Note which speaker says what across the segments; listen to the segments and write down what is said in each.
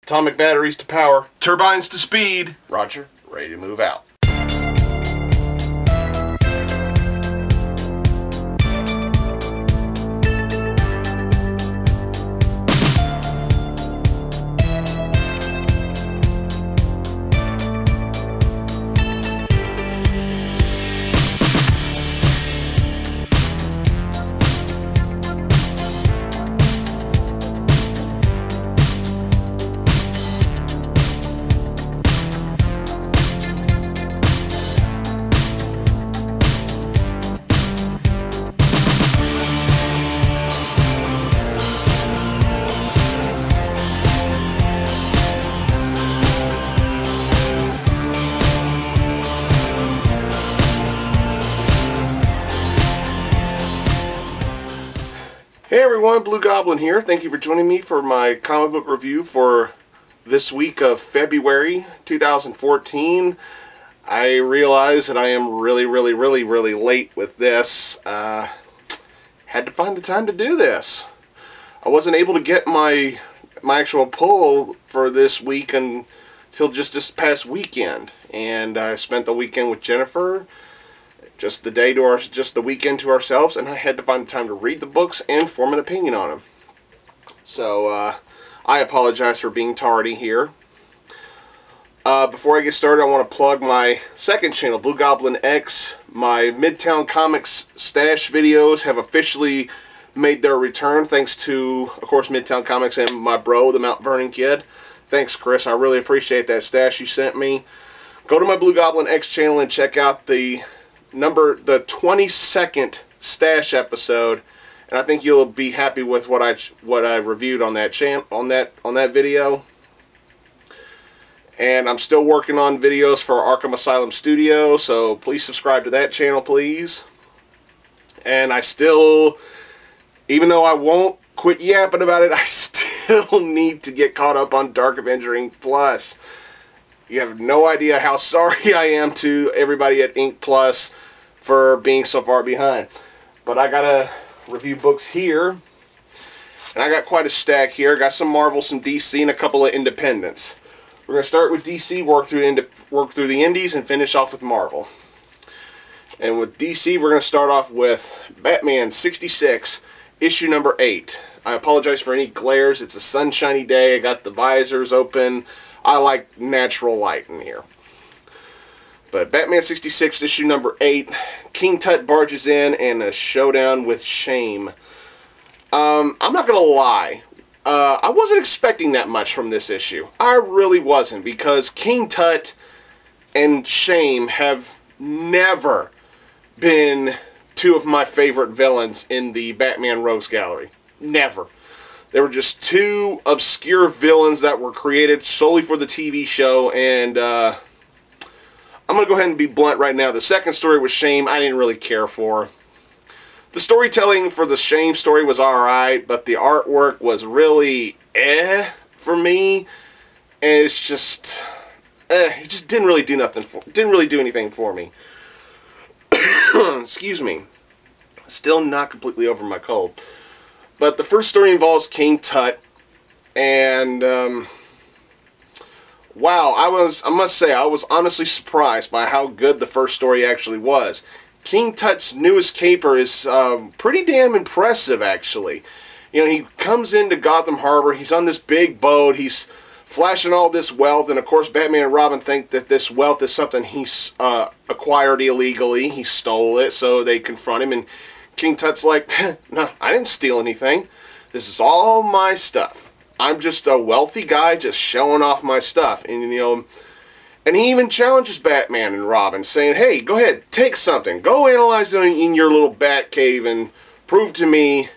Speaker 1: Atomic batteries to power. Turbines to speed. Roger, ready to move out. Hey everyone, Blugoblin here. Thank you for joining me for my comic book review for this week of February 2014. I realize that I am really late with this. Had to find the time to do this. I wasn't able to get my actual pull for this week until just this past weekend. And I spent the weekend with Jennifer. Just the weekend to ourselves, and I had to find time to read the books and form an opinion on them. So, I apologize for being tardy here. Before I get started, I want to plug my second channel, Blugoblin X. My Midtown Comics stash videos have officially made their return, thanks to, of course, Midtown Comics and my bro, TheMtVernonKid. Thanks, Chris. I really appreciate that stash you sent me. Go to my Blugoblin X channel and check out the 22nd stash episode, and I think you'll be happy with what I reviewed on that on that video. And I'm still working on videos for Arkham Asylum Studio, so please subscribe to that channel, please. And I still, even though I won't quit yapping about it, I still need to get caught up on Dark Avenger Inc. Plus. You have no idea how sorry I am to everybody at Inc. Plus for being so far behind. But I gotta review books here. And I got quite a stack here. Got some Marvel, some DC, and a couple of independents. We're gonna start with DC, work through the indies, and finish off with Marvel. And with DC, we're gonna start off with Batman 66, issue number 8. I apologize for any glares. It's a sunshiny day. I got the visors open. I like natural light in here. But Batman 66, issue number 8, King Tut barges in and a showdown with Shame. I'm not going to lie. I wasn't expecting that much from this issue. I really wasn't, because King Tut and Shame have never been two of my favorite villains in the Batman Rogues Gallery. Never. They were just two obscure villains that were created solely for the TV show, and I'm going to go ahead and be blunt right now. The second story with Shame, I didn't really care for. The storytelling for the Shame story was alright, but the artwork was really for me, and it's just it just didn't really do anything for me. Excuse me. Still not completely over my cold. But the first story involves King Tut, and wow, I must say, I was honestly surprised by how good the first story actually was. King Tut's newest caper is pretty damn impressive, actually. You know, he comes into Gotham Harbor, he's on this big boat, he's flashing all this wealth, and of course Batman and Robin think that this wealth is something he's acquired illegally. He stole it, so they confront him, and King Tut's like, no, I didn't steal anything. This is all my stuff. I'm just a wealthy guy just showing off my stuff. And, you know, and he even challenges Batman and Robin, saying, hey, go ahead, take something. Go analyze it in your little bat cave and prove to me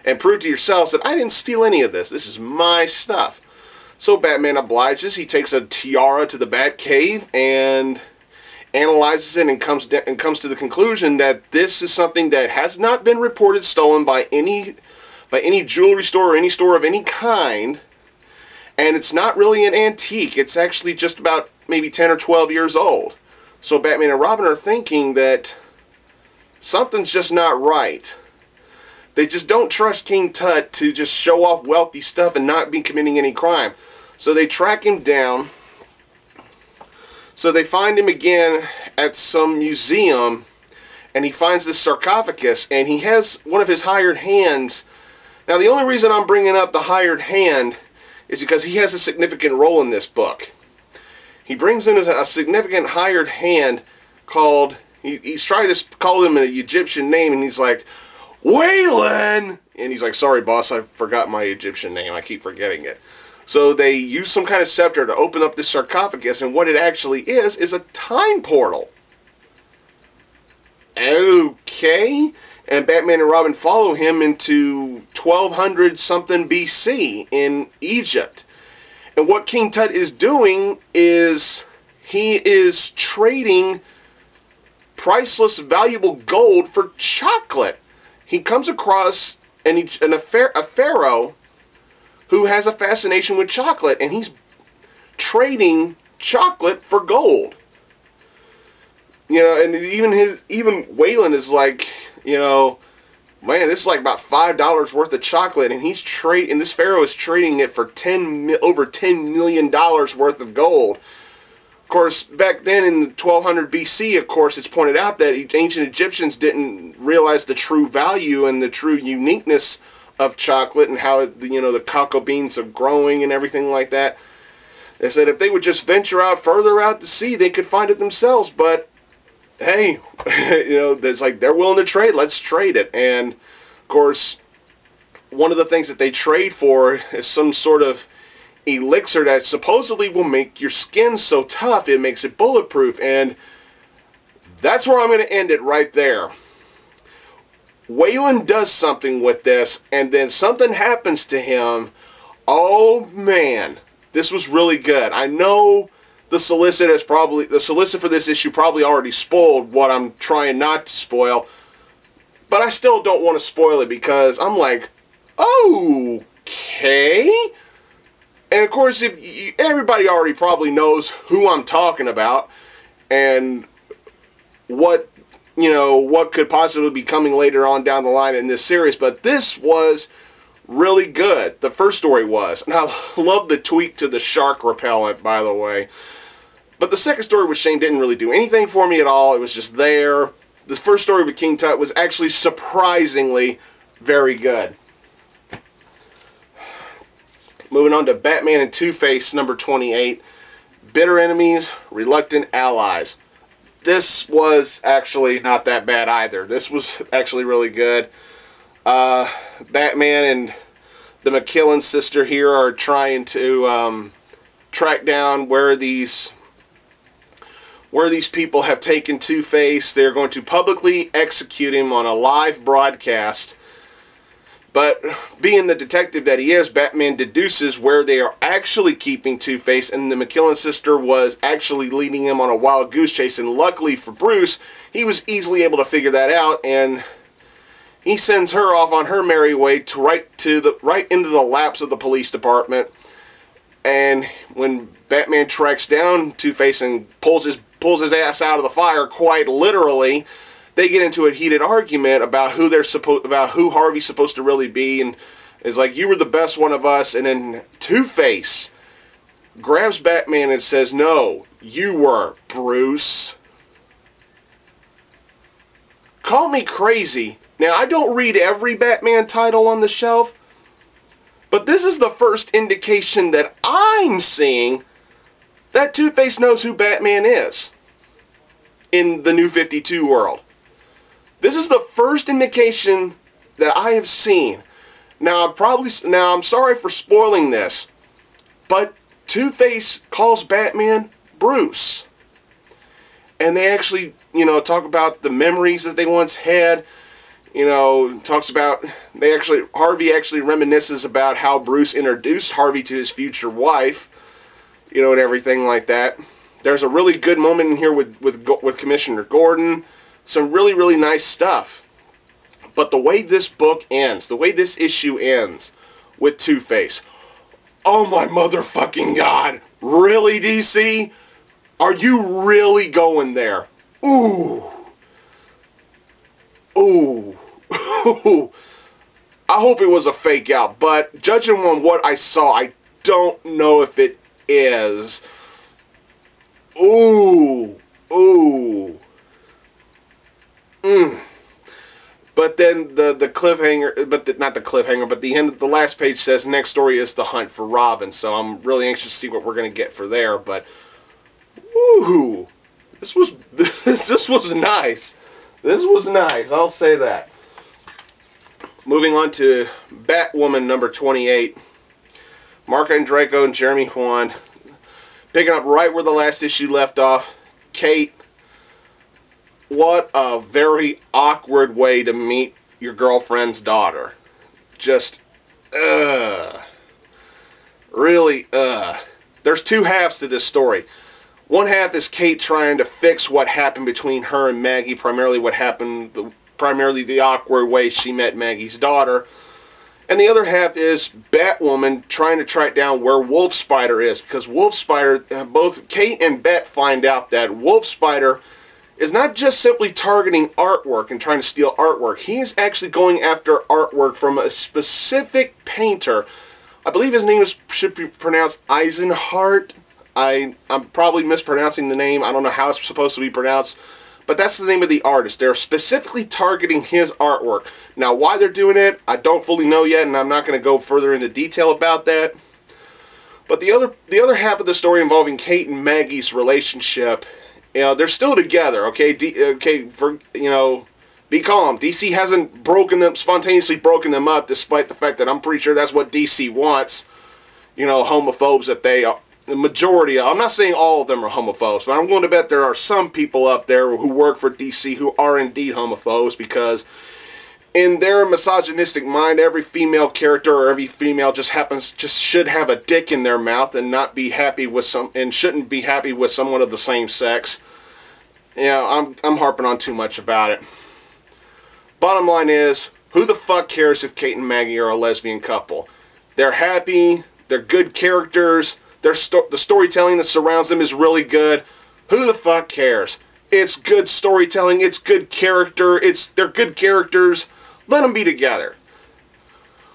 Speaker 1: and prove to yourselves that I didn't steal any of this. This is my stuff. So Batman obliges. He takes a tiara to the bat cave and analyzes it and comes to the conclusion that this is something that has not been reported stolen by any jewelry store or any store of any kind, and it's not really an antique. It's actually just about maybe 10 or 12 years old. So Batman and Robin are thinking that something's just not right. They just don't trust King Tut to just show off wealthy stuff and not be committing any crime. So they track him down. So they find him again at some museum, and he finds this sarcophagus, and he has one of his hired hands. Now, the only reason I'm bringing up the hired hand is because he has a significant role in this book. He brings in a significant hired hand called, he's trying to call him an Egyptian name, and he's like, Waylon! And he's like, sorry, boss, I forgot my Egyptian name. I keep forgetting it. So they use some kind of scepter to open up this sarcophagus, and what it actually is a time portal. Okay. And Batman and Robin follow him into 1200 something BC in Egypt. And what King Tut is doing is he is trading priceless, valuable gold for chocolate. He comes across a pharaoh who has a fascination with chocolate, and he's trading chocolate for gold. You know, and even Waylon is like, you know, man, this is like about $5 worth of chocolate, and this pharaoh is trading it for over $10 million worth of gold. Of course, back then in 1200 BC, of course, it's pointed out that ancient Egyptians didn't realize the true value and the true uniqueness of chocolate and how, you know, the cocoa beans are growing and everything like that. They said if they would just venture out further out to sea, they could find it themselves. But hey, you know, it's like they're willing to trade. Let's trade it. And of course, one of the things that they trade for is some sort of elixir that supposedly will make your skin so tough it makes it bulletproof. And that's where I'm going to end it right there. Waylon does something with this, and then something happens to him. Oh man, this was really good. I know the solicit for this issue probably already spoiled what I'm trying not to spoil, but I still don't want to spoil it because I'm like, okay. And of course, everybody already probably knows who I'm talking about and what, you know, what could possibly be coming later on down the line in this series. But this was really good. The first story was. And I love the tweak to the shark repellent, by the way. But the second story with Shane didn't really do anything for me at all. It was just there. The first story with King Tut was actually surprisingly very good. Moving on to Batman and Two-Face, number 28. Bitter Enemies, Reluctant Allies. This was actually not that bad either. This was actually really good. Batman and the McKillen sister here are trying to track down where these people have taken Two-Face. They're going to publicly execute him on a live broadcast. But being the detective that he is, Batman deduces where they are actually keeping Two-Face, and the McKillen sister was actually leading him on a wild goose chase, and luckily for Bruce, he was easily able to figure that out, and he sends her off on her merry way to right into the laps of the police department. And when Batman tracks down Two-Face and pulls his ass out of the fire, quite literally, they get into a heated argument about who Harvey's supposed to really be, and is like, you were the best one of us. And then Two-Face grabs Batman and says, no, you were, Bruce. Call me crazy. Now, I don't read every Batman title on the shelf, but this is the first indication that I'm seeing that Two-Face knows who Batman is in the New 52 world. This is the first indication that I have seen. Now I'm sorry for spoiling this, but Two-Face calls Batman Bruce. And they actually, you know, talk about the memories that they once had. You know, talks about, Harvey actually reminisces about how Bruce introduced Harvey to his future wife, you know, and everything like that. There's a really good moment in here with Commissioner Gordon. Some really, really nice stuff. But the way this book ends, the way this issue ends with Two-Face, oh my motherfucking god, really, DC? Are you really going there? Ooh. Ooh. I hope it was a fake out, but judging on what I saw, I don't know if it is. Ooh. Ooh. But then the cliffhanger, not the cliffhanger, but the end of the last page says next story is the hunt for Robin. So I'm really anxious to see what we're gonna get for there. But woohoo, this was nice. This was nice. I'll say that. Moving on to Batwoman number 28. Mark Andreyko and Jeremy Juan picking up right where the last issue left off. Kate. What a very awkward way to meet your girlfriend's daughter. Just, really, There's two halves to this story. One half is Kate trying to fix what happened between her and Maggie, primarily the awkward way she met Maggie's daughter. And the other half is Batwoman trying to track down where Wolf Spider is, because Wolf Spider, both Kate and Bet find out that Wolf Spider is not just simply targeting artwork and trying to steal artwork. He is actually going after artwork from a specific painter. I believe his name should be pronounced Eisenhart. I'm probably mispronouncing the name. I don't know how it's supposed to be pronounced. But that's the name of the artist. They're specifically targeting his artwork. Now, why they're doing it, I don't fully know yet, and I'm not going to go further into detail about that. But the other half of the story involving Kate and Maggie's relationship, you know, they're still together, okay? Be calm. DC hasn't spontaneously broken them up, despite the fact that I'm pretty sure that's what DC wants. You know, homophobes that they are. The majority of, I'm not saying all of them are homophobes, but I'm going to bet there are some people up there who work for DC who are indeed homophobes, because in their misogynistic mind, every female character or every female just should have a dick in their mouth and not be happy with shouldn't be happy with someone of the same sex. You know, I'm harping on too much about it. Bottom line is, who the fuck cares if Kate and Maggie are a lesbian couple? They're happy, they're good characters, the storytelling that surrounds them is really good. Who the fuck cares? It's good storytelling, it's good character, they're good characters. Let them be together.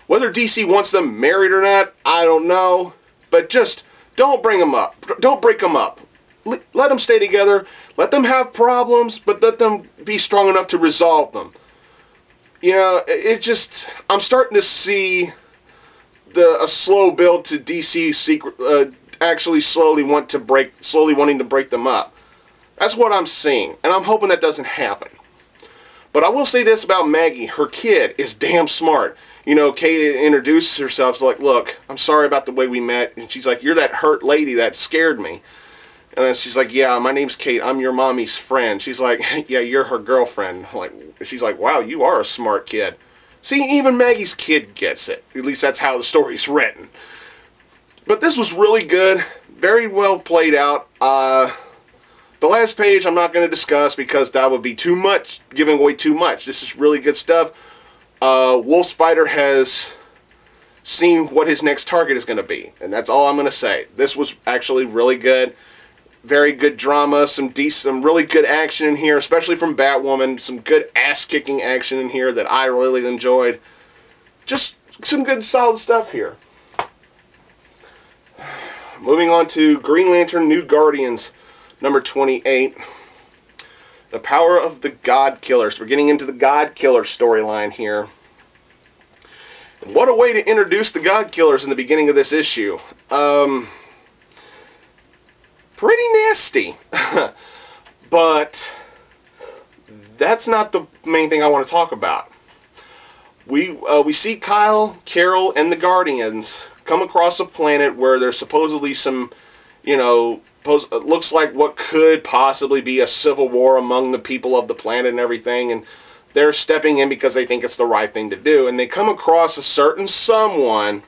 Speaker 1: Whether DC wants them married or not, I don't know. But just don't bring them up. Don't break them up. Let them stay together. Let them have problems, but let them be strong enough to resolve them. You know, I'm starting to see a slow build to DC actually slowly wanting to break them up. That's what I'm seeing, and I'm hoping that doesn't happen. But I will say this about Maggie. Her kid is damn smart. You know, Kate introduces herself, like, look, I'm sorry about the way we met. And she's like, you're that hurt lady that scared me. And then she's like, yeah, my name's Kate. I'm your mommy's friend. She's like, yeah, you're her girlfriend. She's like, wow, you are a smart kid. See, even Maggie's kid gets it. At least that's how the story's written. But this was really good. Very well played out. The last page I'm not going to discuss because that would be too much, giving away too much. This is really good stuff. Wolf Spider has seen what his next target is going to be. And that's all I'm going to say. This was actually really good. Very good drama. Some really good action in here, especially from Batwoman. Some good ass-kicking action in here that I really enjoyed. Just some good solid stuff here. Moving on to Green Lantern New Guardians. Number 28, The Power of the God Killers. We're getting into the God Killer storyline here. And what a way to introduce the God Killers in the beginning of this issue. Pretty nasty. But that's not the main thing I want to talk about. We see Kyle, Carol, and the Guardians come across a planet where there's supposedly some, you know, it looks like what could possibly be a civil war among the people of the planet and everything, and they're stepping in because they think it's the right thing to do, and they come across a certain someone,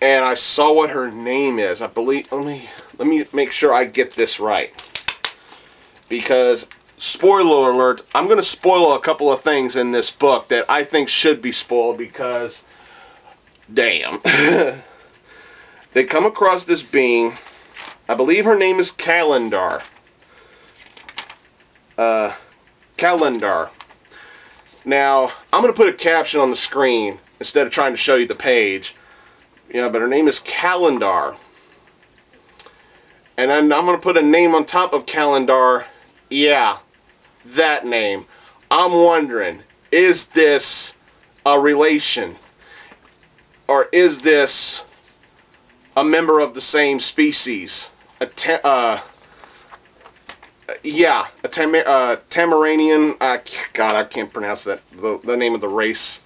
Speaker 1: and I saw what her name is. I believe, let me make sure I get this right, because spoiler alert, I'm going to spoil a couple of things in this book that I think should be spoiled because damn. They come across this being, I believe her name is Calendar. Calendar. Now, I'm going to put a caption on the screen instead of trying to show you the page. Yeah, but her name is Calendar. And then I'm going to put a name on top of Calendar. Yeah, that name. I'm wondering, is this a relation? Or is this a member of the same species? Yeah, a Tamaranian. God, I can't pronounce that, the name of the race.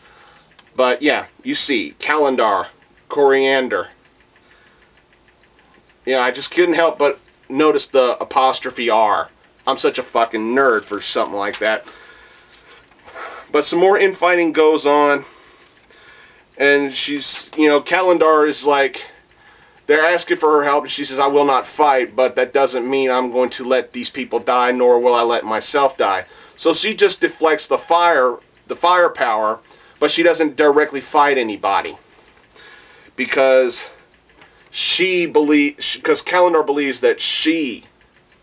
Speaker 1: But yeah, you see, Calendar, Coriander. Yeah, I just couldn't help but notice the apostrophe R. I'm such a fucking nerd for something like that. But some more infighting goes on. And she's, you know, Calendar is like, they're asking for her help, and she says, I will not fight, but that doesn't mean I'm going to let these people die, nor will I let myself die. So she just deflects the firepower, but she doesn't directly fight anybody. Because because Calendar believes that she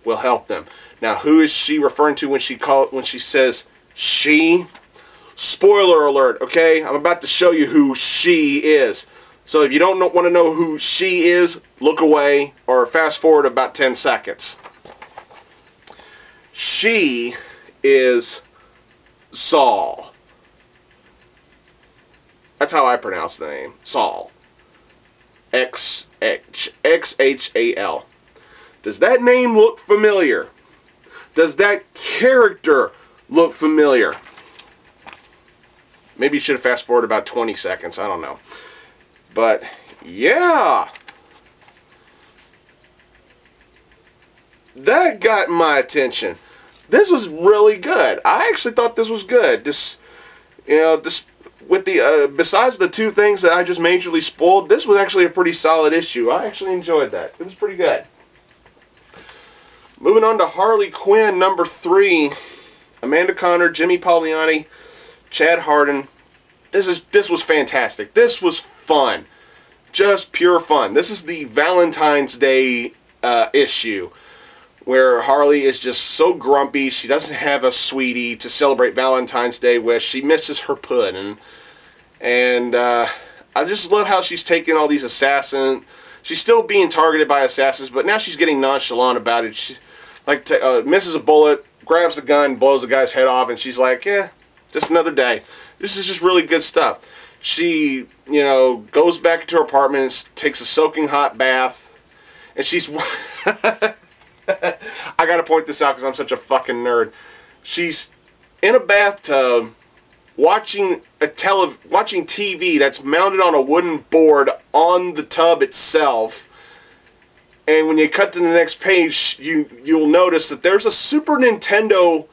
Speaker 1: will help them. Now, who is she referring to when she says she? Spoiler alert, okay? I'm about to show you who she is. So if you don't want to know who she is, look away or fast forward about 10 seconds. She is Saul. That's how I pronounce the name. Saul. X-H-A-L. Does that name look familiar? Does that character look familiar? Maybe you should have fast forwarded about 20 seconds. I don't know. But, yeah. That got my attention. This was really good. I actually thought this was good. This, you know, this with the besides the two things that I just majorly spoiled, this was actually a pretty solid issue. I actually enjoyed that. It was pretty good. Moving on to Harley Quinn number 3. Amanda Conner, Jimmy Palmiotti, Chad Hardin. This was fantastic. This was fun. Just pure fun. This is the Valentine's Day issue, where Harley is just so grumpy. She doesn't have a sweetie to celebrate Valentine's Day with. She misses her pudding. And I just love how she's taking all these assassins. She's still being targeted by assassins, but now she's getting nonchalant about it. She like misses a bullet, grabs a gun, blows the guy's head off, and she's like, yeah, just another day. This is just really good stuff. She, you know, goes back into her apartment, takes a soaking hot bath, and she's... I gotta point this out because I'm such a fucking nerd. She's in a bathtub watching TV that's mounted on a wooden board on the tub itself. And when you cut to the next page, you'll notice that there's a Super Nintendo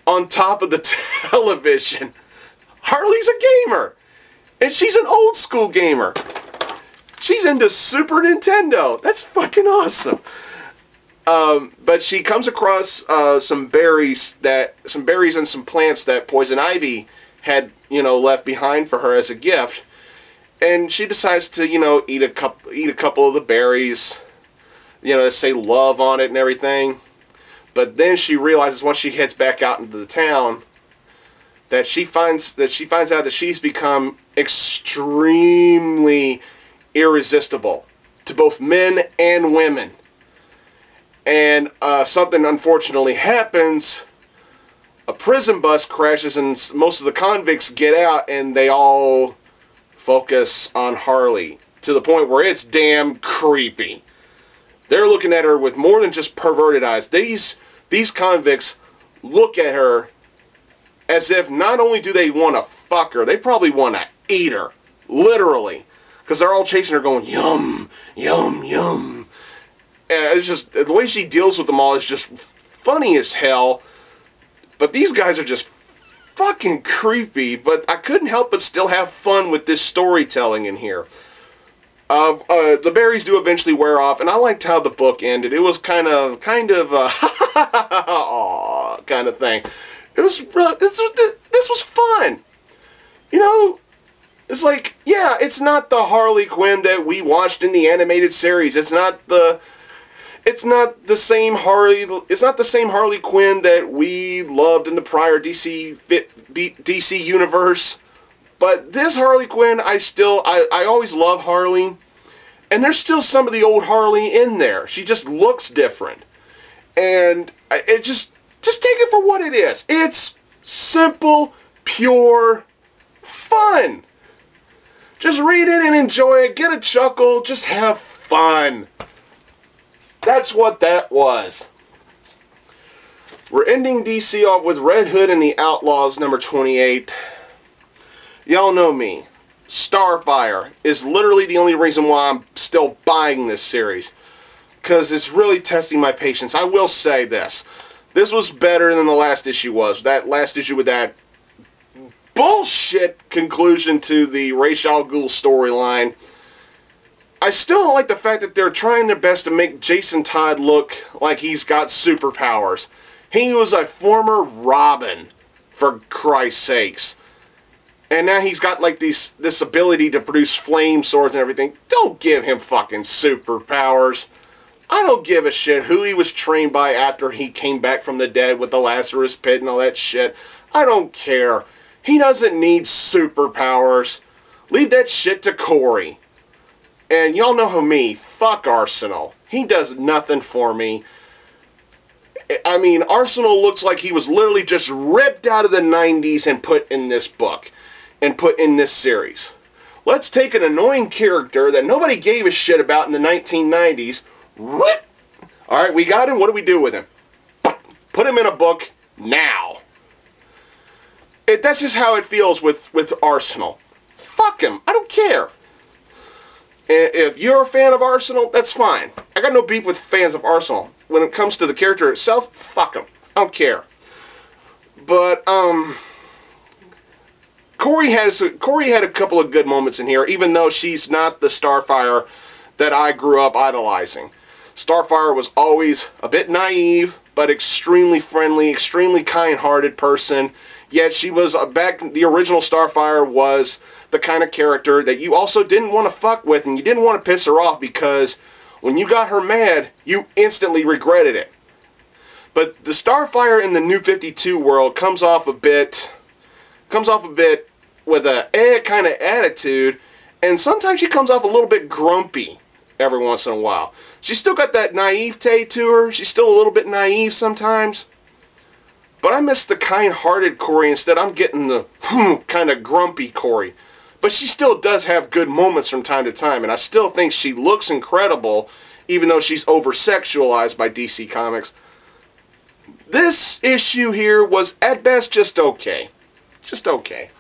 Speaker 1: on top of the television. Harley's a gamer. And she's an old school gamer. She's into Super Nintendo. That's fucking awesome. But she comes across some berries and some plants that Poison Ivy had, you know, left behind for her as a gift. And she decides to, you know, eat a couple of the berries, you know, say love on it and everything. But then she realizes once she heads back out into the town that she finds out that she's become extremely irresistible to both men and women. And something unfortunately happens. A prison bus crashes and most of the convicts get out, and they all focus on Harley to the point where it's damn creepy. They're looking at her with more than just perverted eyes. These convicts look at her as if not only do they want to fuck her, they probably want to eat her. Literally. Because they're all chasing her going, yum, yum, yum. And it's just, the way she deals with them all is just funny as hell. But these guys are just fucking creepy. But I couldn't help but still have fun with this storytelling in here. The berries do eventually wear off, and I liked how the book ended. It was kind of aw, kind of thing. This was fun. You know, it's like, yeah, it's not the Harley Quinn that we watched in the animated series. It's not the same Harley Quinn that we loved in the prior DC universe. But this Harley Quinn, I always love Harley. And there's still some of the old Harley in there. She just looks different. And it just take it for what it is. It's simple, pure fun. Just read it and enjoy it. Get a chuckle. Just have fun. That's what that was. We're ending DC off with Red Hood and the Outlaws, number 28. Y'all know me. Starfire is literally the only reason why I'm still buying this series. Because it's really testing my patience. I will say this. This was better than the last issue was. That last issue with that bullshit conclusion to the Ra's al Ghul storyline. I still don't like the fact that they're trying their best to make Jason Todd look like he's got superpowers. He was a former Robin, for Christ's sakes. And now he's got like this ability to produce flame swords and everything. Don't give him fucking superpowers. I don't give a shit who he was trained by after he came back from the dead with the Lazarus Pit and all that shit. I don't care. He doesn't need superpowers. Leave that shit to Corey. And y'all know me. Fuck Arsenal. He does nothing for me. I mean, Arsenal looks like he was literally just ripped out of the 90s and put in this book. And put in this series. Let's take an annoying character that nobody gave a shit about in the 1990s. What? Alright, we got him. What do we do with him? Put him in a book now. That's just how it feels with Arsenal. Fuck him. I don't care. If you're a fan of Arsenal, that's fine. I got no beef with fans of Arsenal. When it comes to the character itself, fuck him. I don't care. But, Corey had a couple of good moments in here, even though she's not the Starfire that I grew up idolizing. Starfire was always a bit naive, but extremely friendly, extremely kind-hearted person. Yet she was, the original Starfire was the kind of character that you also didn't want to fuck with, and you didn't want to piss her off, because when you got her mad, you instantly regretted it. But the Starfire in the New 52 world comes off a bit with a kind of attitude, and sometimes she comes off a little bit grumpy every once in a while. She's still got that naivete to her. She's still a little bit naive sometimes. But I miss the kind-hearted Corey. Instead, I'm getting the kind of grumpy Corey. But she still does have good moments from time to time, and I still think she looks incredible, even though she's over-sexualized by DC Comics. This issue here was, at best, just okay. Just okay.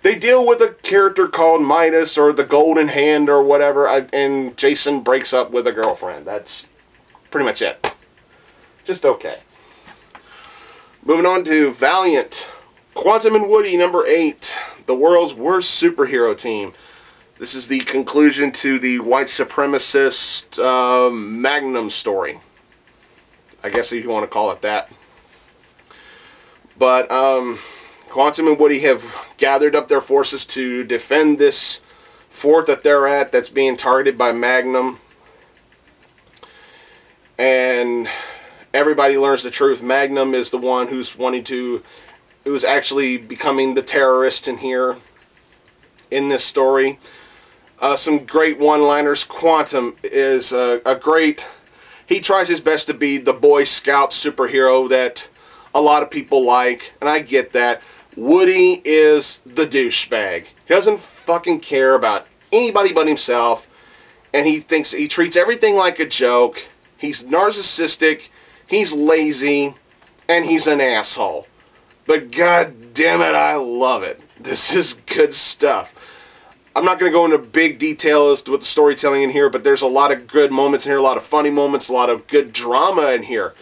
Speaker 1: They deal with a character called Midas or the Golden Hand or whatever, and Jason breaks up with a girlfriend. That's pretty much it. Just okay. Moving on to Valiant. Quantum and Woody, number 8. The world's worst superhero team. This is the conclusion to the white supremacist Magnum story. I guess if you want to call it that. But, Quantum and Woody have gathered up their forces to defend this fort that they're at that's being targeted by Magnum. And everybody learns the truth. Magnum is the one who's actually becoming the terrorist in here, in this story. Some great one-liners. Quantum is he tries his best to be the Boy Scout superhero that a lot of people like, and I get that. Woody is the douchebag. He doesn't fucking care about anybody but himself, and he treats everything like a joke. He's narcissistic, he's lazy, and he's an asshole. But god damn it, I love it. This is good stuff. I'm not going to go into big detail as to what the storytelling in here, but there's a lot of good moments in here, a lot of funny moments, a lot of good drama in here.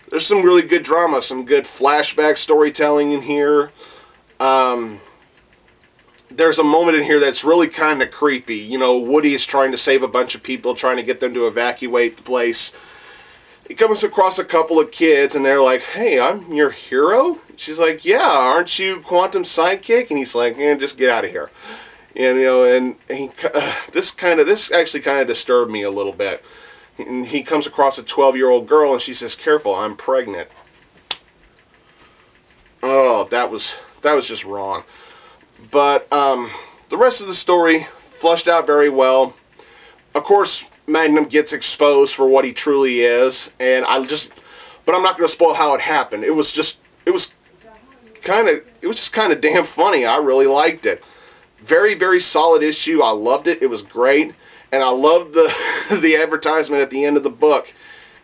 Speaker 1: There's some really good drama, some good flashback storytelling in here. There's a moment in here that's really kind of creepy. You know, Woody is trying to save a bunch of people, trying to get them to evacuate the place. He comes across a couple of kids, and they're like, "Hey, I'm your hero?" She's like, "Yeah, aren't you Quantum's sidekick?" And he's like, "Just get out of here." And, you know, and he, this actually kind of disturbed me a little bit. And he comes across a 12-year-old girl, and she says, "Careful, I'm pregnant." Oh, that was just wrong. But the rest of the story flushed out very well. of course, Magnum gets exposed for what he truly is, and but I'm not going to spoil how it happened. It was just kind of damn funny. I really liked it. Very, very solid issue. I loved it. It was great. And I loved the advertisement at the end of the book.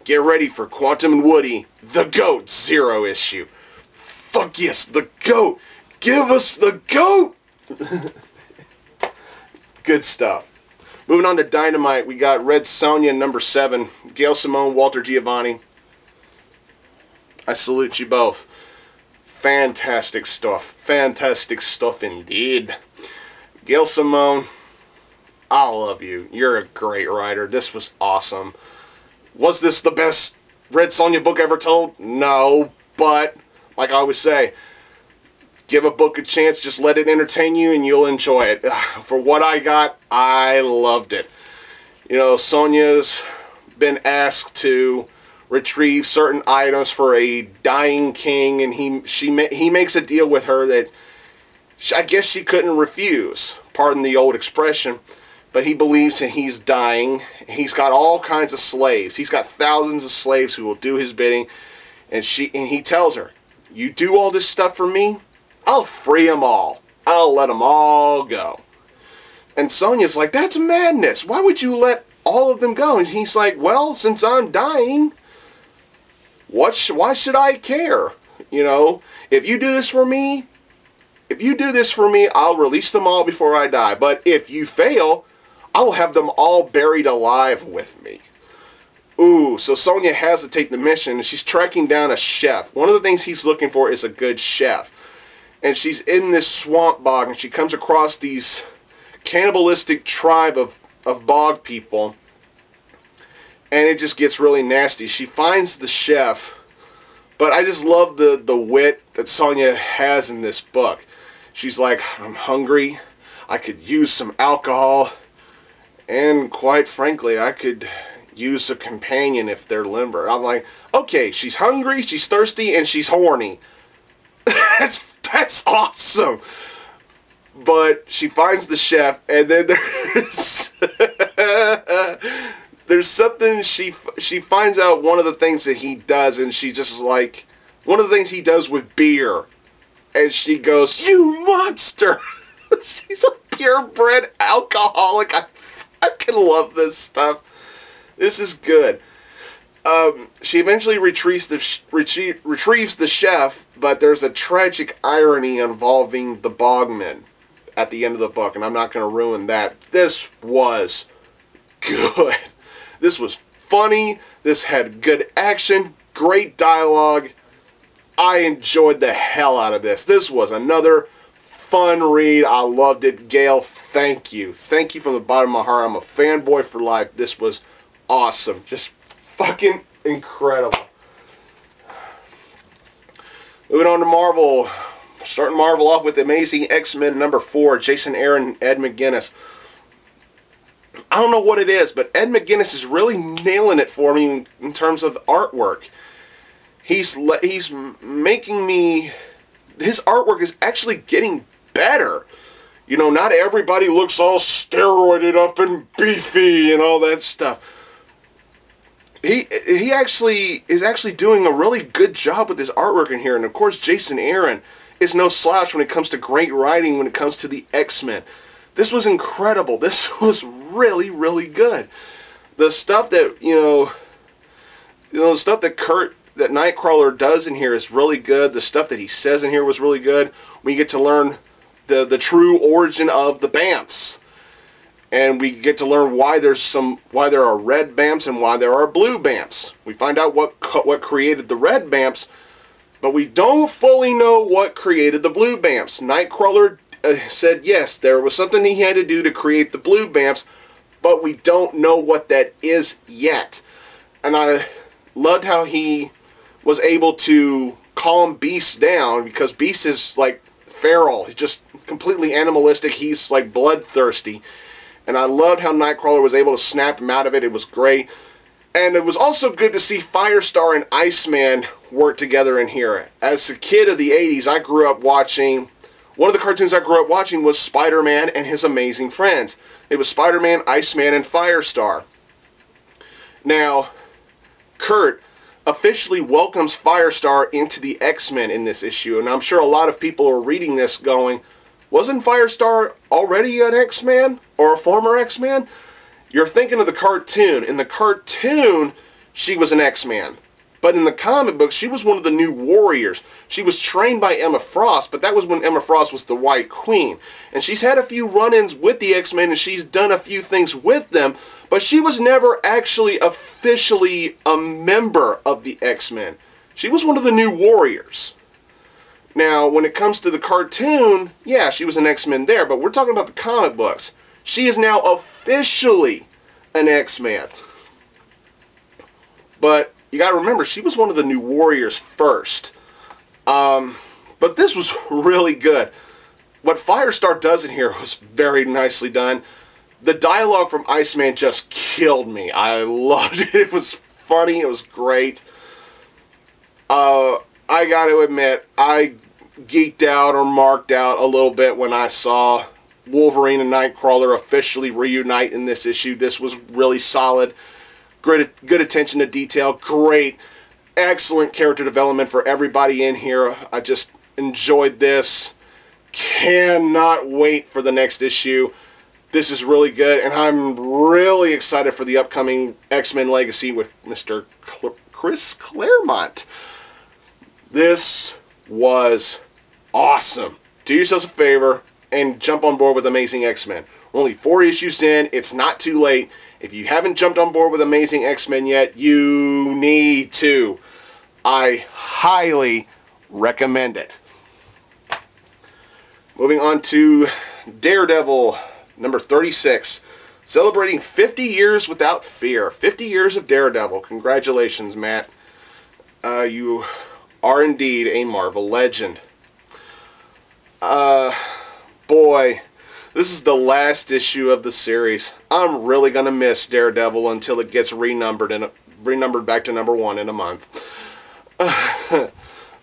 Speaker 1: Get ready for Quantum and Woody, the GOAT, 0 issue. Fuck yes, the GOAT. Give us the GOAT. Good stuff. Moving on to Dynamite, we got Red Sonja number 7. Gail Simone, Walter Giovanni. I salute you both. Fantastic stuff. Fantastic stuff indeed. Gail Simone, I love you. You're a great writer. This was awesome. Was this the best Red Sonja book ever told? No, but like I always say, give a book a chance, just let it entertain you and you'll enjoy it. For what I got, I loved it. You know, Sonja's been asked to retrieve certain items for a dying king, and he makes a deal with her that I guess she couldn't refuse. Pardon the old expression. But he believes that he's dying. He's got all kinds of slaves. He's got thousands of slaves who will do his bidding. And he tells her, you do all this stuff for me, I'll free them all. I'll let them all go. And Sonja's like, that's madness. Why would you let all of them go? And he's like, well, since I'm dying, why should I care? You know, if you do this for me, I'll release them all before I die. But if you fail, I will have them all buried alive with me. Ooh, so Sonja has to take the mission, and she's tracking down a chef. One of the things he's looking for is a good chef. And she's in this swamp bog, and she comes across these cannibalistic tribe of bog people. And it just gets really nasty. She finds the chef, but I just love the wit that Sonja has in this book. She's like, I'm hungry, I could use some alcohol, and quite frankly, I could use a companion if they're limber. I'm like, okay, she's hungry, she's thirsty, and she's horny. That's awesome. But she finds the chef, and then there's something she finds out one of the things that he does, and she just like, one of the things he does with beer. And she goes, you monster! She's a purebred alcoholic. I can love this stuff. This is good. She eventually retrieves the chef, but there's a tragic irony involving the bogman at the end of the book, and I'm not going to ruin that. This was good. This was funny. This had good action, great dialogue. I enjoyed the hell out of this. This was another fun read. I loved it. Gail, thank you. Thank you from the bottom of my heart. I'm a fanboy for life. This was awesome. Just fucking incredible. Moving on to Marvel. Starting Marvel off with Amazing X-Men number 4. Jason Aaron, Ed McGuinness. I don't know what it is, but Ed McGuinness is really nailing it for me in terms of artwork. He's making me... His artwork is actually getting better. You know, not everybody looks all steroided up and beefy and all that stuff. He actually is doing a really good job with his artwork in here. And of course, Jason Aaron is no slouch when it comes to great writing, when it comes to the X-Men. This was incredible. This was really, really good. The stuff that, the stuff that that Nightcrawler does in here is really good. The stuff that he says in here was really good. We get to learn the true origin of the Bamfs. And we get to learn why there are red Bamfs and why there are blue Bamfs. We find out what created the red Bamfs, but we don't fully know what created the blue Bamfs. Nightcrawler said yes, there was something he had to do to create the blue Bamfs, but we don't know what that is yet. And I loved how he was able to calm Beast down, because Beast is like feral. He's just completely animalistic. He's like bloodthirsty. And I loved how Nightcrawler was able to snap him out of it. It was great. And it was also good to see Firestar and Iceman work together in here. As a kid of the 80s, I grew up watching One of the cartoons I grew up watching was Spider-Man and His Amazing Friends. It was Spider-Man, Iceman, and Firestar. Now, Kurt officially welcomes Firestar into the X-Men in this issue, and I'm sure a lot of people are reading this going, wasn't Firestar already an X-Man or a former X-Man? You're thinking of the cartoon. In the cartoon, she was an X-Man. But in the comic book, she was one of the new warriors. She was trained by Emma Frost, but that was when Emma Frost was the White Queen. And she's had a few run-ins with the X-Men, and she's done a few things with them, but she was never actually officially a member of the X-Men. She was one of the new warriors. Now, when it comes to the cartoon, yeah, she was an X-Men there, but we're talking about the comic books. She is now officially an X-Man. But you got to remember, she was one of the new warriors first. But this was really good. What Firestar does in here was very nicely done. The dialogue from Iceman just killed me. I loved it. It was funny. It was great. I got to admit, I geeked out or marked out a little bit when I saw Wolverine and Nightcrawler officially reunite in this issue. This was really solid. Good attention to detail. Great, excellent character development for everybody in here. I just enjoyed this. Cannot wait for the next issue. This is really good, and I'm really excited for the upcoming X-Men Legacy with Mr. Chris Claremont. This was awesome. Do yourselves a favor and jump on board with Amazing X-Men. We're only 4 issues in. It's not too late. If you haven't jumped on board with Amazing X-Men yet, you need to. I highly recommend it. Moving on to Daredevil, number 36. Celebrating 50 years without fear. 50 years of Daredevil. Congratulations, Matt. You are indeed a Marvel legend. Boy, this is the last issue of the series. I'm really going to miss Daredevil until it gets renumbered back to number 1 in a month.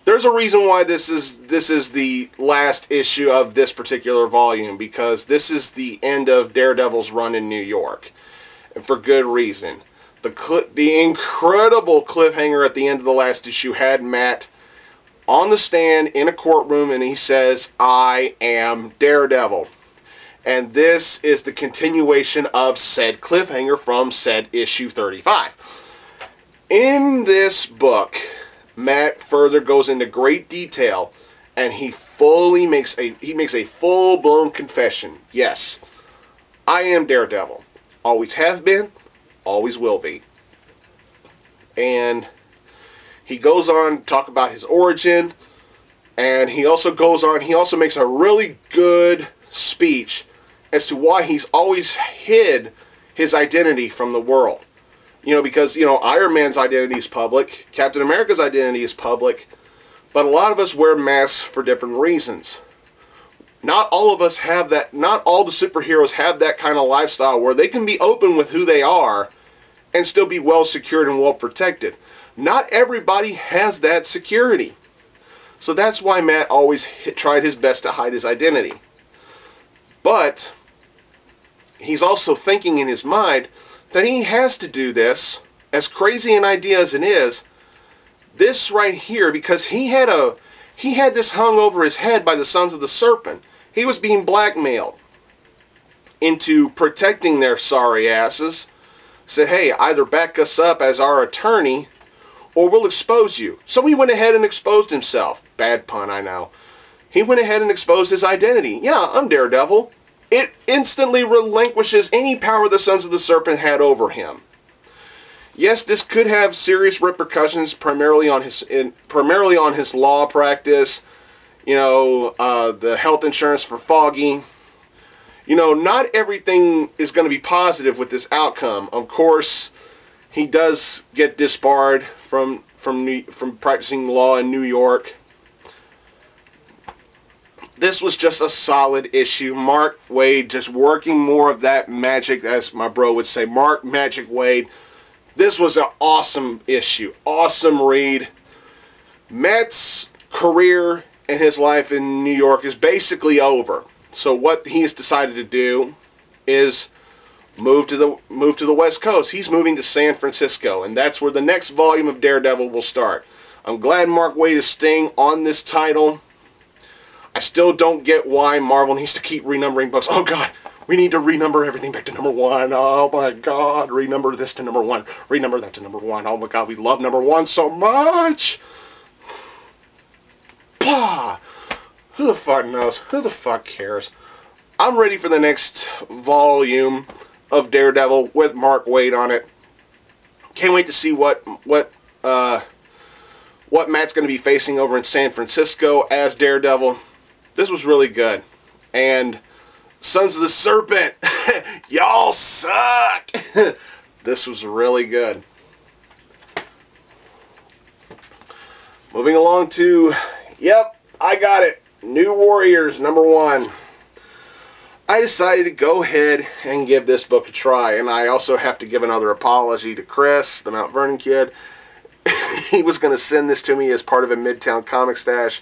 Speaker 1: There's a reason why this is the last issue of this particular volume, because this is the end of Daredevil's run in New York, and for good reason. The incredible cliffhanger at the end of the last issue had Matt on the stand in a courtroom, and he says, "I am Daredevil." And this is the continuation of said cliffhanger from said issue 35. In this book, Matt further goes into great detail, and he makes a full-blown confession. Yes, I am Daredevil. Always have been, always will be. And he goes on to talk about his origin, and he also makes a really good speech as to why he's always hid his identity from the world. You know, because, you know, Iron Man's identity is public, Captain America's identity is public, but a lot of us wear masks for different reasons. Not all of us have that, not all the superheroes have that kind of lifestyle where they can be open with who they are and still be well secured and well protected. Not everybody has that security. So that's why Matt always tried his best to hide his identity. But he's also thinking in his mind that he has to do this, as crazy an idea as it is, this right here, because he had this hung over his head by the Sons of the Serpent. He was being blackmailed into protecting their sorry asses. Said, hey, either back us up as our attorney, or we'll expose you. So he went ahead and exposed himself. Bad pun, I know. He went ahead and exposed his identity. Yeah, I'm Daredevil. It instantly relinquishes any power the Sons of the Serpent had over him. Yes, this could have serious repercussions, primarily on his law practice. You know, the health insurance for Foggy. You know, not everything is going to be positive with this outcome. Of course, he does get disbarred from practicing law in New York. This was just a solid issue. Mark Waid just working more of that magic, as my bro would say. Mark Magic Waid. This was an awesome issue. Awesome read. Matt's career and his life in New York is basically over. So what he has decided to do is move to the West Coast. He's moving to San Francisco, and that's where the next volume of Daredevil will start. I'm glad Mark Waid is staying on this title. I still don't get why Marvel needs to keep renumbering books. Oh God, we need to renumber everything back to #1. Oh my God, renumber this to #1. Renumber that to #1. Oh my God, we love #1 so much. Blah. Who the fuck knows? Who the fuck cares? I'm ready for the next volume of Daredevil with Mark Waid on it. Can't wait to see what Matt's going to be facing over in San Francisco as Daredevil. This was really good. And Sons of the Serpent, y'all suck. This was really good. Moving along to, yep, I got it. New Warriors, #1. I decided to go ahead and give this book a try, and I also have to give another apology to Chris, the Mount Vernon Kid. He was going to send this to me as part of a Midtown comic stash,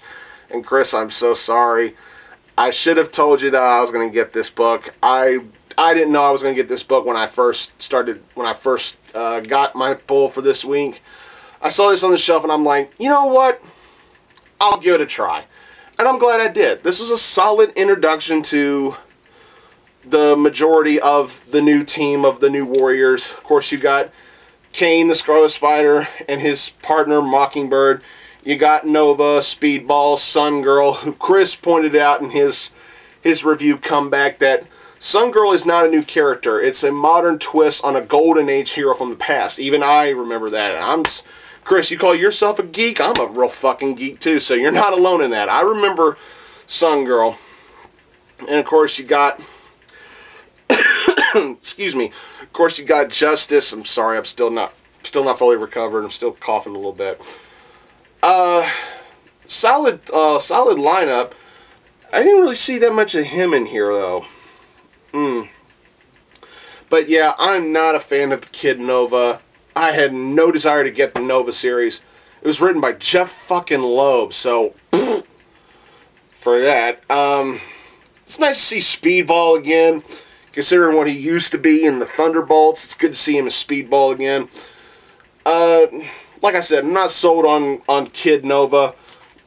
Speaker 1: and Chris, I'm so sorry. I should have told you that I was going to get this book. I didn't know I was going to get this book when I first got my pull for this week. I saw this on the shelf, and I'm like, you know what? I'll give it a try. And I'm glad I did. This was a solid introduction to the majority of the new team of the New Warriors. Of course, you got Kane, the Scarlet Spider, and his partner, Mockingbird. You got Nova, Speedball, Sun Girl, who Chris pointed out in his review comeback that Sun Girl is not a new character. It's a modern twist on a Golden Age hero from the past. Even I remember that. Chris, you call yourself a geek? I'm a real fucking geek too, so you're not alone in that. I remember Sun Girl. And of course you got excuse me. Of course you got Justice. I'm sorry, I'm still not fully recovered. I'm still coughing a little bit. Solid lineup. I didn't really see that much of him in here though. But yeah, I'm not a fan of Kid Nova. I had no desire to get the Nova series. It was written by Jeff fucking Loeb, so for that. It's nice to see Speedball again, considering what he used to be in the Thunderbolts. It's good to see him as Speedball again. Like I said, I'm not sold on Kid Nova.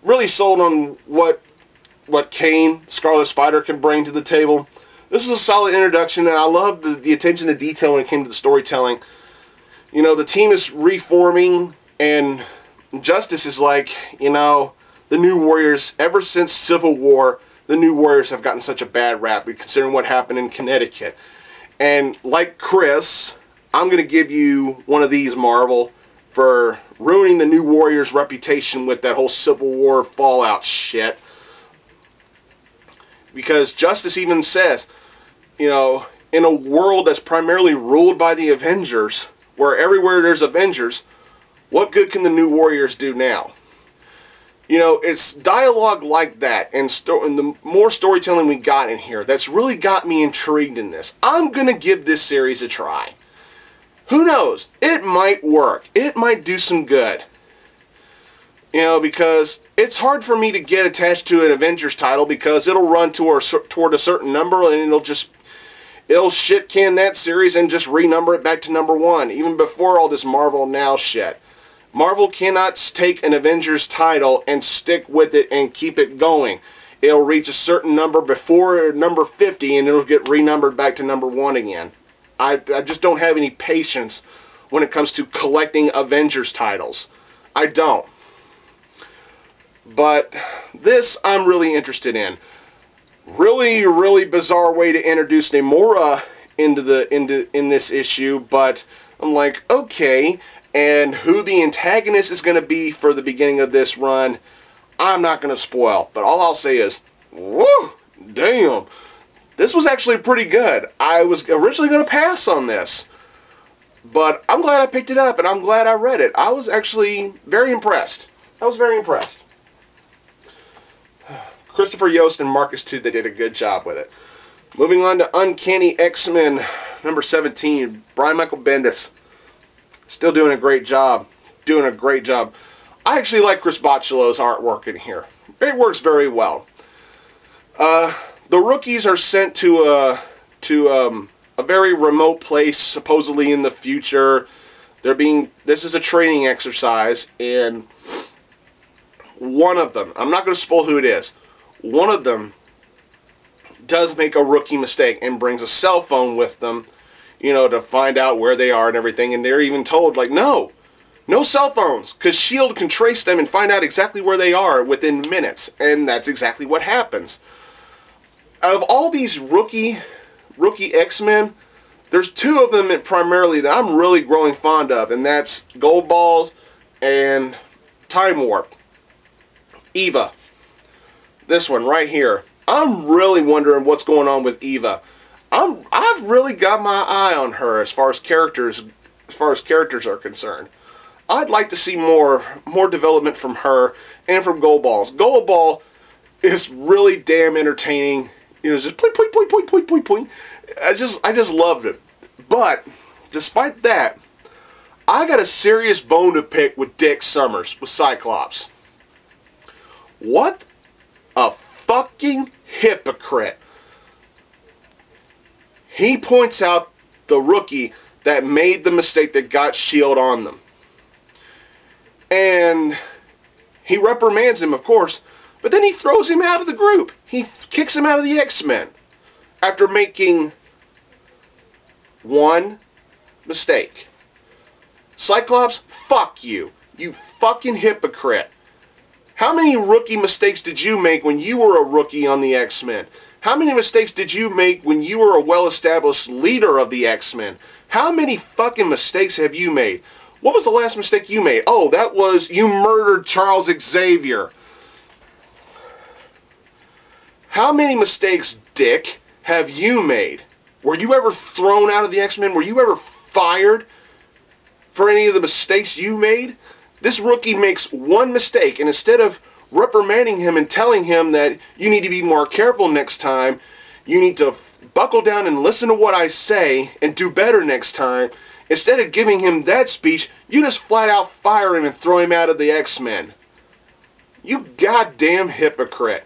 Speaker 1: Really sold on what Kane, Scarlet Spider, can bring to the table. This was a solid introduction, and I loved the attention to detail when it came to the storytelling. You know, the team is reforming, and Justice is like, you know, the New Warriors. Ever since Civil War, the New Warriors have gotten such a bad rap, considering what happened in Connecticut. And like Chris, I'm going to give you one of these, Marvel, for ruining the New Warriors' reputation with that whole Civil War fallout shit. Because Justice even says, you know, in a world that's primarily ruled by the Avengers, where everywhere there's Avengers, what good can the New Warriors do now? You know, it's dialogue like that, and the more storytelling we got in here, that's really got me intrigued in this. I'm going to give this series a try. Who knows? It might work. It might do some good. You know, because it's hard for me to get attached to an Avengers title because it'll run toward a certain number and it'll shit can that series and just renumber it back to #1, even before all this Marvel Now shit. Marvel cannot take an Avengers title and stick with it and keep it going. It'll reach a certain number before number 50 and it'll get renumbered back to #1 again. I just don't have any patience when it comes to collecting Avengers titles. I don't. But this I'm really interested in. Really, really bizarre way to introduce Namora in this issue, but I'm like, okay, and who the antagonist is going to be for the beginning of this run, I'm not going to spoil, but all I'll say is, woo, damn, this was actually pretty good. I was originally going to pass on this, but I'm glad I picked it up, and I'm glad I read it. I was actually very impressed. I was very impressed. Christopher Yost and Marcus too, they did a good job with it. Moving on to Uncanny X-Men number 17, Brian Michael Bendis. Still doing a great job. Doing a great job. I actually like Chris Bachalo's artwork in here. It works very well. The rookies are sent to a very remote place, supposedly in the future. This is a training exercise, and one of them, I'm not going to spoil who it is, one of them does make a rookie mistake and brings a cell phone with them, you know, to find out where they are and everything, and they're even told, like, no cell phones, because S.H.I.E.L.D. can trace them and find out exactly where they are within minutes, and that's exactly what happens. Out of all these rookie X-Men, there's two of them primarily that I'm really growing fond of, and that's Goldballs and Time Warp. Eva. This one right here. I'm really wondering what's going on with Eva. I've really got my eye on her as far as characters are concerned. I'd like to see more development from her and from Goldballs. Goldball is really damn entertaining. You know, just point, point, point, point, point, point, point. I just loved it. But despite that, I got a serious bone to pick with Dick Summers with Cyclops. What a fucking hypocrite. He points out the rookie that made the mistake that got S.H.I.E.L.D. on them. And he reprimands him, of course, but then he throws him out of the group. He kicks him out of the X-Men after making one mistake. Cyclops, fuck you. You fucking hypocrite. How many rookie mistakes did you make when you were a rookie on the X-Men? How many mistakes did you make when you were a well-established leader of the X-Men? How many fucking mistakes have you made? What was the last mistake you made? Oh, that was you murdered Charles Xavier. How many mistakes, Dick, have you made? Were you ever thrown out of the X-Men? Were you ever fired for any of the mistakes you made? This rookie makes one mistake, and instead of reprimanding him and telling him that you need to be more careful next time, you need to buckle down and listen to what I say and do better next time, instead of giving him that speech, you just flat out fire him and throw him out of the X-Men. You goddamn hypocrite.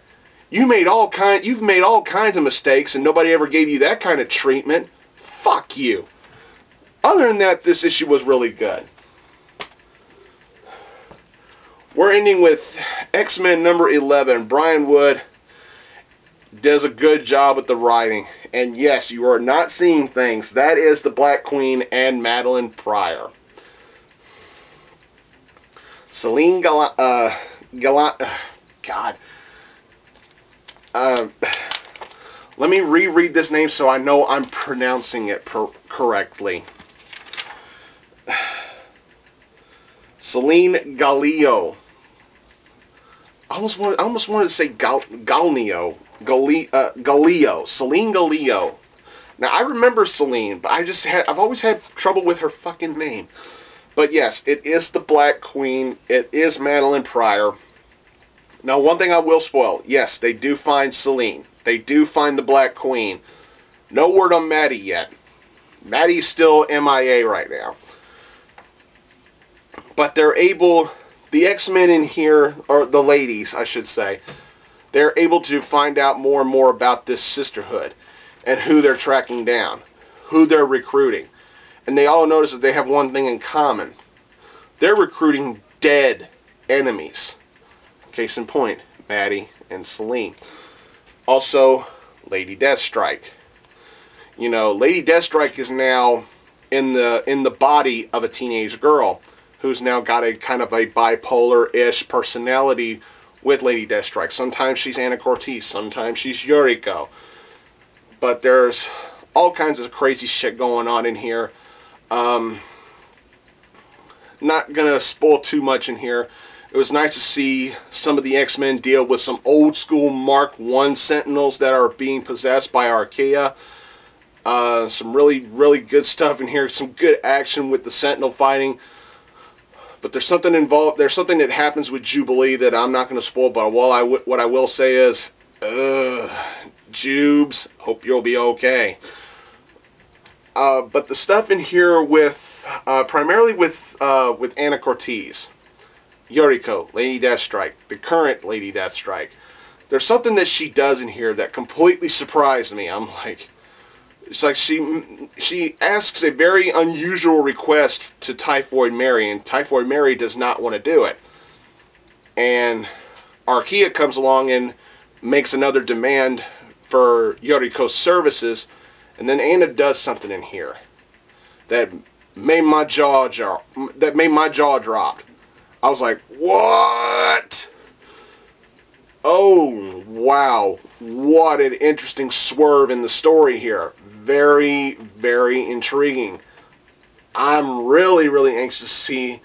Speaker 1: You've made all kinds of mistakes and nobody ever gave you that kind of treatment. Fuck you. Other than that, this issue was really good. We're ending with X-Men number 11. Brian Wood does a good job with the writing. And yes, you are not seeing things. That is the Black Queen and Madeline Pryor. Celine God. Let me reread this name so I know I'm pronouncing it correctly. Celine Gallio. I almost wanted to say Galnio. Gallio. Celine Gallio. Now, I remember Celine, but I've always had trouble with her fucking name. But yes, it is the Black Queen. It is Madeline Pryor. Now, one thing I will spoil. Yes, they do find Celine. They do find the Black Queen. No word on Maddie yet. Maddie's still MIA right now. But they're able, the X-Men in here, or the ladies, I should say, they're able to find out more and more about this sisterhood and who they're tracking down, who they're recruiting. And they all notice that they have one thing in common. They're recruiting dead enemies. Case in point, Maddie and Celine. Also, Lady Deathstrike. You know, Lady Deathstrike is now in the body of a teenage girl who's now got a kind of a bipolar-ish personality with Lady Deathstrike. Sometimes she's Anna Cortez, sometimes she's Yuriko. But there's all kinds of crazy shit going on in here. Not gonna spoil too much in here. It was nice to see some of the X-Men deal with some old school Mark I Sentinels that are being possessed by Archaea. Some really, really good stuff in here. Some good action with the Sentinel fighting. But there's something involved. There's something that happens with Jubilee that I'm not going to spoil. But what I will say is, Jubes, hope you'll be okay. But the stuff in here with primarily with Anna Cortez. Yuriko, Lady Deathstrike, the current Lady Deathstrike. There's something that she does in here that completely surprised me. I'm like, it's like she asks a very unusual request to Typhoid Mary, and Typhoid Mary does not want to do it. And Archaea comes along and makes another demand for Yuriko's services, and then Anna does something in here that made my jaw drop. I was like, what? Oh, wow. What an interesting swerve in the story here. Very, very intriguing. I'm really, really anxious to see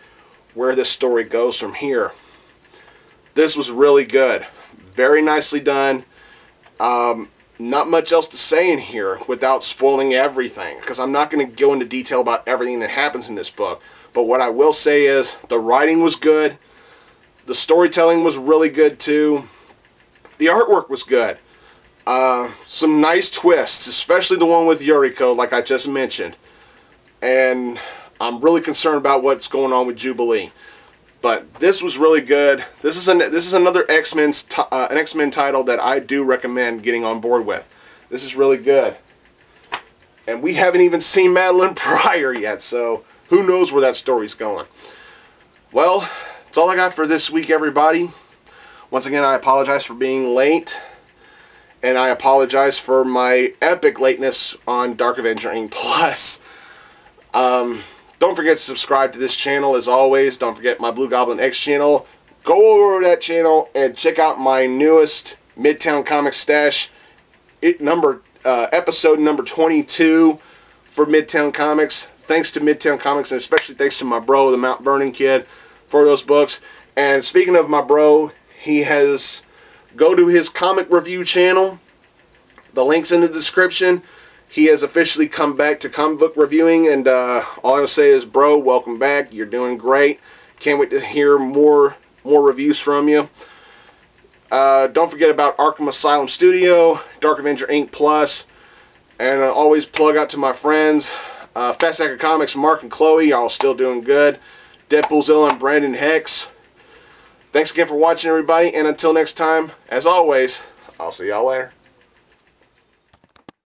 Speaker 1: where this story goes from here. This was really good. Very nicely done. Not much else to say in here without spoiling everything, because I'm not going to go into detail about everything that happens in this book. But what I will say is the writing was good. The storytelling was really good too. The artwork was good. Some nice twists, especially the one with Yuriko, like I just mentioned. And I'm really concerned about what's going on with Jubilee. But this was really good. This is another X-Men title that I do recommend getting on board with. This is really good. And we haven't even seen Madeline Pryor yet, so who knows where that story's going. Well, that's all I got for this week, everybody. Once again, I apologize for being late. And I apologize for my epic lateness on Dark Avenger Inc. Plus. Don't forget to subscribe to this channel as always. Don't forget my Blugoblin X channel. Go over to that channel and check out my newest Midtown Comics stash. Episode number 22 for Midtown Comics. Thanks to Midtown Comics, and especially thanks to my bro, TheMtVernonKid, for those books. And speaking of my bro, he has... Go to his comic review channel. The link's in the description. He has officially come back to comic book reviewing, and all I will say is, bro, welcome back. You're doing great. Can't wait to hear more reviews from you. Don't forget about Arkham Asylum Studio, Dark Avenger Inc. Plus, and always plug out to my friends, Fast Hacker Comics, Mark and Chloe. Y'all still doing good. Deadpoolzilla and Brandon Hex. Thanks again for watching, everybody, and until next time, as always, I'll see y'all later.